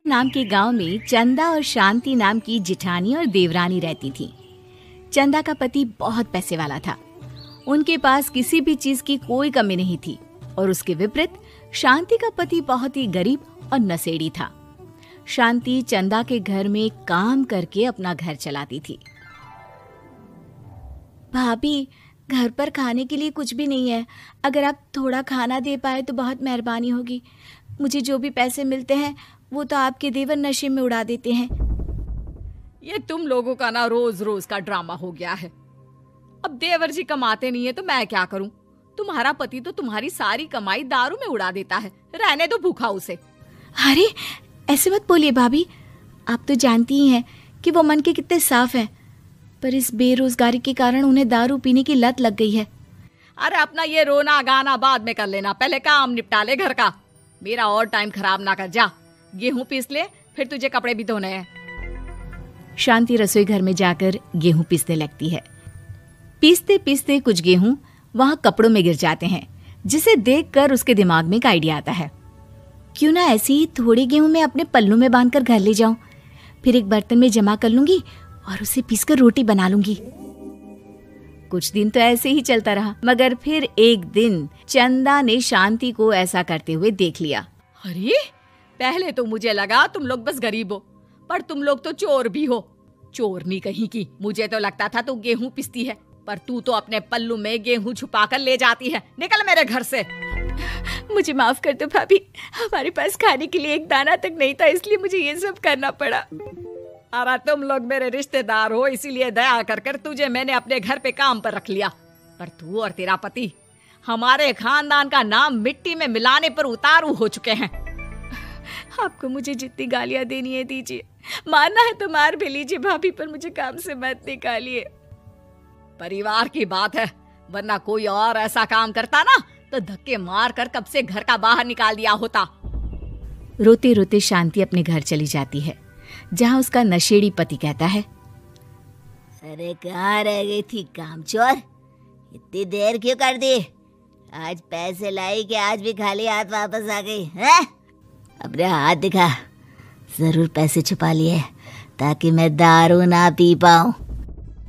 नाम के गांव में चंदा और शांति नाम की जिठानी और देवरानी रहती थी। चंदा का पति बहुत पैसे वाला था। उनके पास किसी भी चीज की कोई कमी नहीं थी और उसके विपरीत शांति का पति बहुत ही गरीब और नशेड़ी था। शांति चंदा के घर में काम करके अपना घर चलाती थी। भाभी, घर पर खाने के लिए कुछ भी नहीं है। अगर आप थोड़ा खाना दे पाए तो बहुत मेहरबानी होगी। मुझे जो भी पैसे मिलते हैं वो तो आपके देवर नशे में उड़ा देते हैं। ये तुम लोगों का ना रोज रोज का ड्रामा हो गया है। अब देवर जी कमाते नहीं है तो मैं क्या करूं? तुम्हारा पति तो तुम्हारी सारी कमाई दारू में उड़ा देता है। रहने दो भूखा उसे। अरे ऐसे मत बोलिए भाभी, आप तो जानती ही हैं कि वो मन के कितने साफ हैं, पर इस बेरोजगारी के कारण उन्हें दारू पीने की लत लग गई है। अरे अपना ये रोना गाना बाद में कर लेना, पहले काम निपटा ले घर का। मेरा और टाइम खराब ना कर। जा गेहूं पीस ले, फिर तुझे कपड़े भी धोने हैं। शांति रसोई घर में जाकर गेहूं पीसने लगती है। पीसते पीसते कुछ गेहूं वहां कपड़ों में गिर जाते हैं, जिसे देखकर उसके दिमाग में एक आइडिया आता है। क्यों ना ऐसे ही थोड़े गेहूं मैं अपने पल्लू में बांधकर घर ले जाऊं, फिर एक बर्तन में जमा कर लूंगी और उसे पीसकर रोटी बना लूंगी। कुछ दिन तो ऐसे ही चलता रहा, मगर फिर एक दिन चंदा ने शांति को ऐसा करते हुए देख लिया। अरे पहले तो मुझे लगा तुम लोग बस गरीब हो, पर तुम लोग तो चोर भी हो। चोरनी कहीं की। मुझे तो लगता था तू गेहूं पिसती है, पर तू तो अपने पल्लू में गेहूं छुपाकर ले जाती है। निकल मेरे घर से। मुझे माफ कर दो भाभी, हमारे पास खाने के लिए एक दाना तक नहीं था, इसलिए मुझे ये सब करना पड़ा। अरे तुम लोग मेरे रिश्तेदार हो, इसीलिए दया कर कर तुझे मैंने अपने घर पे काम पर रख लिया, पर तू और तेरा पति हमारे खानदान का नाम मिट्टी में मिलाने पर उतारू हो चुके हैं। आपको मुझे जितनी गालियां देनी है दीजिए, मारना है तो मार भी लीजिए भाभी, पर मुझे काम से मत निकालिए। परिवार की बात है, वरना कोई और ऐसा काम करता ना तो धक्के मार कर कब से घर का बाहर निकाल दिया होता। रोते रोते शांति अपने घर चली जाती है, जहाँ उसका नशेड़ी पति कहता है, अरे कहाँ रह गई थी कामचोर? इतनी देर क्यों कर दी? आज पैसे लाई कि आज भी खाली हाथ वापस आ गई है? अपने हाथ दिखा। जरूर पैसे छुपा लिए ताकि मैं दारू ना पी पाऊं।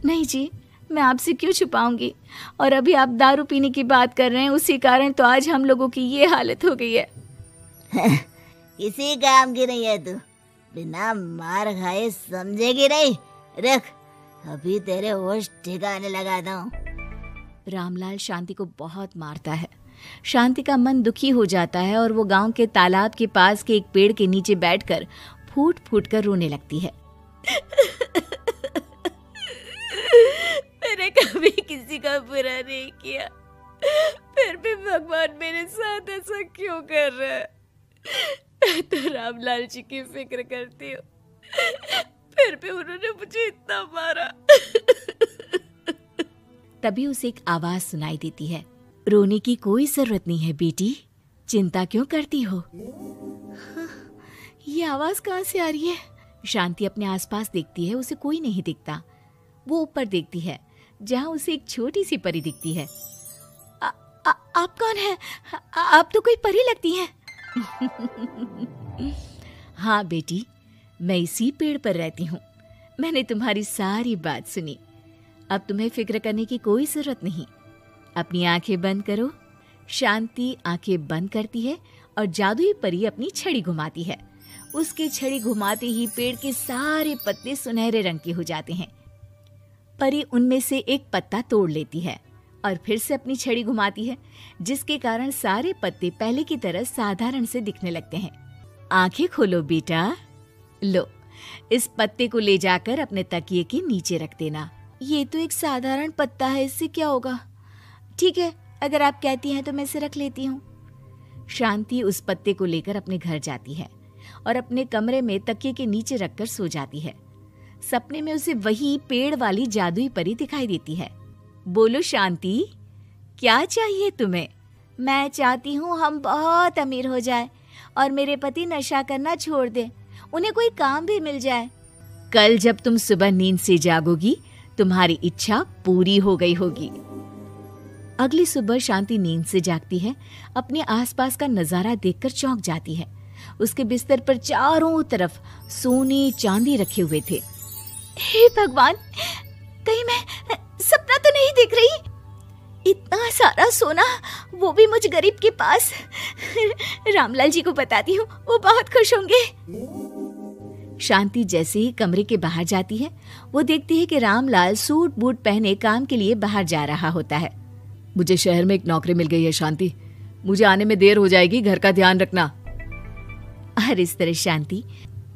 नहीं जी, मैं आपसे क्यों छुपाऊंगी, और अभी आप दारू पीने की बात कर रहे हैं, उसी कारण तो आज हम लोगों की ये हालत हो गई है। किसी काम की नहीं है तू, बिना मार खाए समझेगी नहीं। रख, अभी तेरे होश ठिकाने लगाता हूँ। रामलाल शांति को बहुत मारता है। शांति का मन दुखी हो जाता है और वो गांव के तालाब के पास के एक पेड़ के नीचे बैठकर फूट फूट कर रोने लगती है। मैंने कभी किसी का बुरा नहीं किया, फिर भी भगवान मेरे साथ ऐसा क्यों कर रहा है? मैं तो रामलाल जी की फिक्र करती हूँ, फिर भी उन्होंने मुझे इतना मारा। तभी उसे एक आवाज सुनाई देती है, रोने की कोई जरूरत नहीं है बेटी, चिंता क्यों करती हो? ये आवाज कहाँ से आ रही है? शांति अपने आसपास देखती है, उसे कोई नहीं दिखता। वो ऊपर देखती है, जहाँ उसे एक छोटी सी परी दिखती है। आप कौन है? आप तो कोई परी लगती हैं। हाँ बेटी, मैं इसी पेड़ पर रहती हूँ। मैंने तुम्हारी सारी बात सुनी, अब तुम्हें फिक्र करने की कोई जरूरत नहीं। अपनी आंखें बंद करो। शांति आंखें बंद करती है और जादुई परी अपनी छड़ी घुमाती है। उसकी छड़ी घुमाते ही पेड़ के सारे पत्ते सुनहरे रंग के हो जाते हैं। परी उनमें से एक पत्ता तोड़ लेती है और फिर से अपनी छड़ी घुमाती है, जिसके कारण सारे पत्ते पहले की तरह साधारण से दिखने लगते हैं। आंखें खोलो बेटा। लो, इस पत्ते को ले जाकर अपने तकिए के नीचे रख देना। ये तो एक साधारण पत्ता है, इससे क्या होगा? ठीक है, अगर आप कहती हैं तो मैं इसे रख लेती हूँ। शांति उस पत्ते को लेकर अपने घर जाती है और अपने कमरे में तकिए के नीचे रखकर सो जाती है। सपने में उसे वही पेड़ वाली जादुई परी दिखाई देती है। बोलो शांति, क्या चाहिए तुम्हें? मैं चाहती हूँ हम बहुत अमीर हो जाए और मेरे पति नशा करना छोड़ दे, उन्हें कोई काम भी मिल जाए। कल जब तुम सुबह नींद से जागोगी, तुम्हारी इच्छा पूरी हो गई होगी। अगली सुबह शांति नींद से जागती है, अपने आसपास का नजारा देखकर चौंक जाती है। उसके बिस्तर पर चारों तरफ सोने चांदी रखे हुए थे। हे भगवान, कहीं मैं सपना तो नहीं देख रही? इतना सारा सोना, वो भी मुझ गरीब के पास। रामलाल जी को बताती हूँ, वो बहुत खुश होंगे। शांति जैसे ही कमरे के बाहर जाती है, वो देखती है कि रामलाल सूट बूट पहने काम के लिए बाहर जा रहा होता है। मुझे शहर में एक नौकरी मिल गई है शांति, मुझे आने में देर हो जाएगी, घर का ध्यान रखना। और इस तरह शांति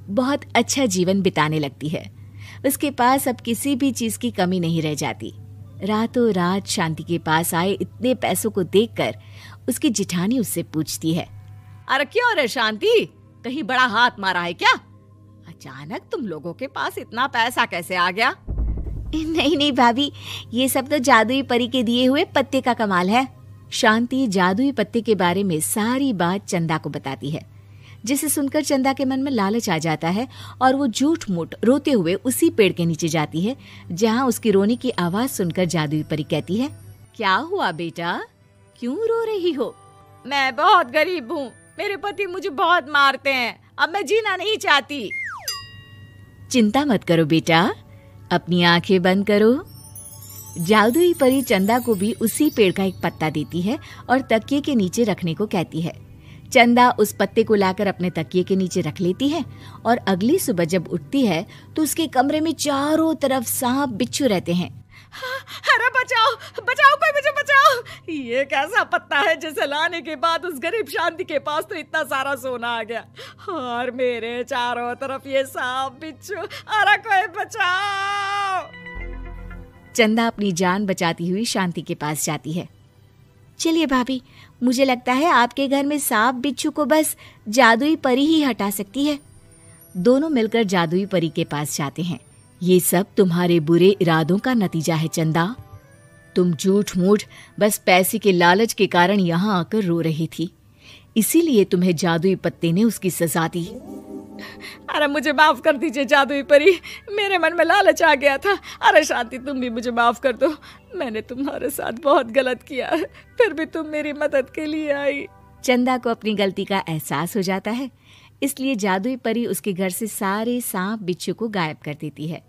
बहुत अच्छा जीवन बिताने लगती है। उसके पास अब किसी भी चीज की कमी नहीं रह जाती। रातों रात शांति के पास आए इतने पैसों को देखकर उसकी जिठानी उससे पूछती है, अरे क्यों रे शांति, कहीं बड़ा हाथ मारा है क्या? अचानक तुम लोगों के पास इतना पैसा कैसे आ गया? नहीं नहीं भाभी, ये सब तो जादुई परी के दिए हुए पत्ते का कमाल है। शांति जादुई पत्ते के बारे में सारी बात चंदा को बताती है, जिसे सुनकर चंदा के मन में लालच आ जाता है और वो झूठ मूठ रोते हुए उसी पेड़ के नीचे जाती है जहाँ उसकी रोने की आवाज सुनकर जादुई परी कहती है, क्या हुआ बेटा, क्यों रो रही हो? मैं बहुत गरीब हूँ, मेरे पति मुझे बहुत मारते हैं, अब मैं जीना नहीं चाहती। चिंता मत करो बेटा, अपनी आंखें बंद करो। जादुई परी चंदा को भी उसी पेड़ का एक पत्ता देती है और तकिए के नीचे रखने को कहती है। चंदा उस पत्ते को लाकर अपने तकिए के नीचे रख लेती है और अगली सुबह जब उठती है तो उसके कमरे में चारों तरफ सांप बिच्छू रहते हैं। अरे बचाओ बचाओ, कोई मुझे बचाओ, ये कैसा पत्ता है जिसे लाने के बाद उस गरीब शांति के पास तो इतना सारा सोना आ गया, और मेरे चारों तरफ ये सांप बिच्छू, अरे कोई बचाओ। चंदा अपनी जान बचाती हुई शांति के पास जाती है। चलिए भाभी, मुझे लगता है आपके घर में सांप बिच्छू को बस जादुई परी ही हटा सकती है। दोनों मिलकर जादुई परी के पास जाते हैं। ये सब तुम्हारे बुरे इरादों का नतीजा है चंदा। तुम झूठ मूठ बस पैसे के लालच के कारण यहाँ आकर रो रही थी, इसीलिए तुम्हें जादुई पत्ते ने उसकी सजा दी। अरे मुझे माफ कर दीजिए जादुई परी, मेरे मन में लालच आ गया था। अरे शांति, तुम भी मुझे माफ कर दो, मैंने तुम्हारे साथ बहुत गलत किया है, फिर भी तुम मेरी मदद के लिए आई। चंदा को अपनी गलती का एहसास हो जाता है, इसलिए जादुई परी उसके घर से सारे सांप बिच्छू को गायब कर देती है।